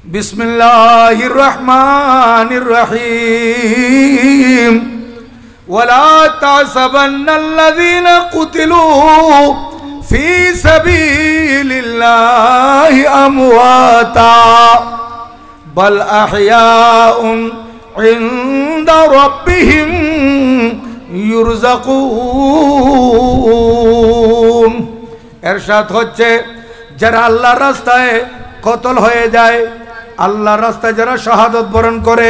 বিসমিল্লাহির রহমানির রহিম ওয়ালা তাহসাবান্নাল্লাযীনা কুতিলু ফি সাবিলিল্লাহি আমওয়াতা বাল আহইয়াউন ইনদা রাব্বিহিম ইরযাকুন। এরশাদ হচ্ছে যারা আল্লাহর রাস্তায় কতল হয়ে যায়, আল্লাহর রাস্তায় যারা শাহাদত বরণ করে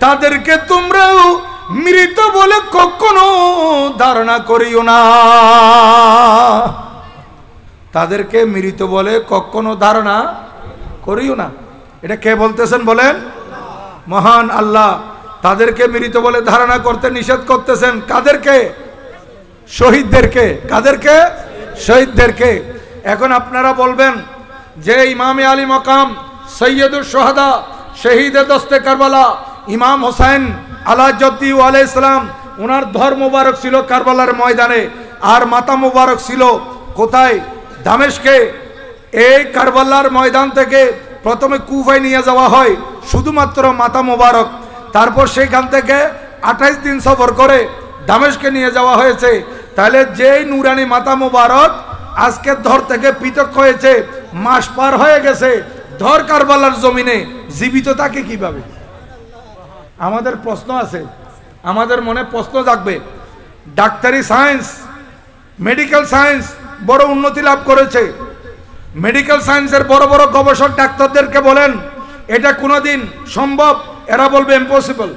তাদেরকে তোমরাও মৃত বলে কখনো ধারণা করিও না। তাদেরকে মৃত বলে কখনো ধারণা করিও না। এটা কে বলতেছেন বলেন? মহান আল্লাহ তাদেরকে মৃত বলে ধারণা করতে নিষেধ করতেছেন। কাদেরকে? শহীদদেরকে। কাদেরকে? শহীদদেরকে। এখন আপনারা বলবেন যে ইমামে আলী মকাম সৈয়দুল সোহাদা শহীদে দস্তে কারবালা ইমাম হোসেন আলাজদ্দি আলাইহিস সালাম, ওনার ধর মুবারক ছিল কারবালার ময়দানে, আর মাথা মুবারক ছিল কোথায়? দামেস্কে। এই কারবালার ময়দান থেকে প্রথমে কুফায় নিয়ে যাওয়া হয় শুধুমাত্র মাথা মুবারক, তারপর সেখান থেকে 28 দিন সফর করে দামেস্কে নিয়ে যাওয়া হয়েছে। তাহলে যেই নুরানি মাথা মুবারক আজকে ধর থেকে পৃথক হয়েছে, মাস পার হয়ে গেছে, ধর কারবালার জমিনে জীবিত থাকে কিভাবে? আমাদের প্রশ্ন আছে, আমাদের মনে প্রশ্ন জাগবে। ডাক্তারি সায়েন্স, মেডিকেল সায়েন্স বড় উন্নতি লাভ করেছে। মেডিকেল সায়েন্সের বড় বড় গবেষক ডাক্তারদেরকে বলেন এটা কোনোদিন সম্ভব, এরা বলবে ইম্পসিবল,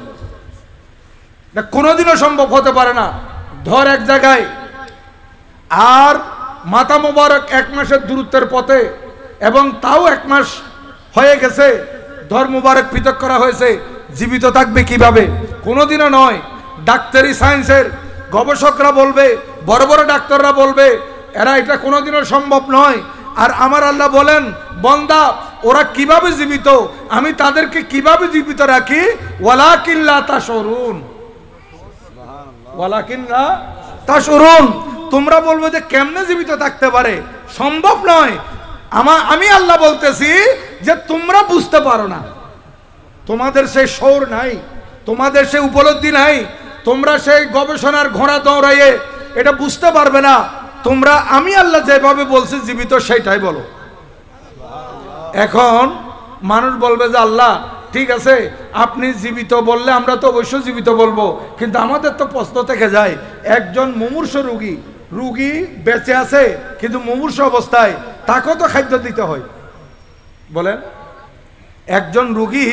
এটা কোনোদিনও সম্ভব হতে পারে না। ধর এক জায়গায় আর মাথা মোবারক 1 মাসের দূরত্বের পথে, এবং তাও 1 মাস হয়ে গেছে, ধর মোবারক পৃথক করা হয়েছে, জীবিত থাকবে কিভাবে? কোনোদিনও নয়। ডাক্তারি সায়েন্সের গবেষকরা বলবে, বড় বড় ডাক্তাররা বলবে এরা এটা কোনোদিনও সম্ভব নয়। আর আমার আল্লাহ বলেন বান্দা ওরা কিভাবে জীবিত, আমি তাদেরকে কিভাবে জীবিত রাখি? ওয়ালাকিন লা তাশউরুন, ওয়ালাকিন লা তাশউরুন। তোমরা বলবে যে কেমনে জীবিত থাকতে পারে? সম্ভব নয়। আমি আল্লাহ বলতেছি যে তোমরা বুঝতে পারো না, তোমাদের সেই শৌর নাই, তোমাদের সেই উপলব্ধি নাই, তোমরা সেই গবেষণার ঘোড়া দৌড়াইয়ে এটা বুঝতে পারবে না। তোমরা আমি আল্লাহ যেভাবে বলছি জীবিত সেইটাই বলো। এখন মানুষ বলবে যে আল্লাহ ঠিক আছে আপনি জীবিত বললে আমরা তো অবশ্যই জীবিত বলবো, কিন্তু আমাদের তো প্রশ্ন থেকে যায় একজন মুমূর্ষ রুগী বেঁচে আছে কিন্তু মুমূর্ষ অবস্থায়, তাকেও তো খাদ্য দিতে হয়। বলেন একজন রুগী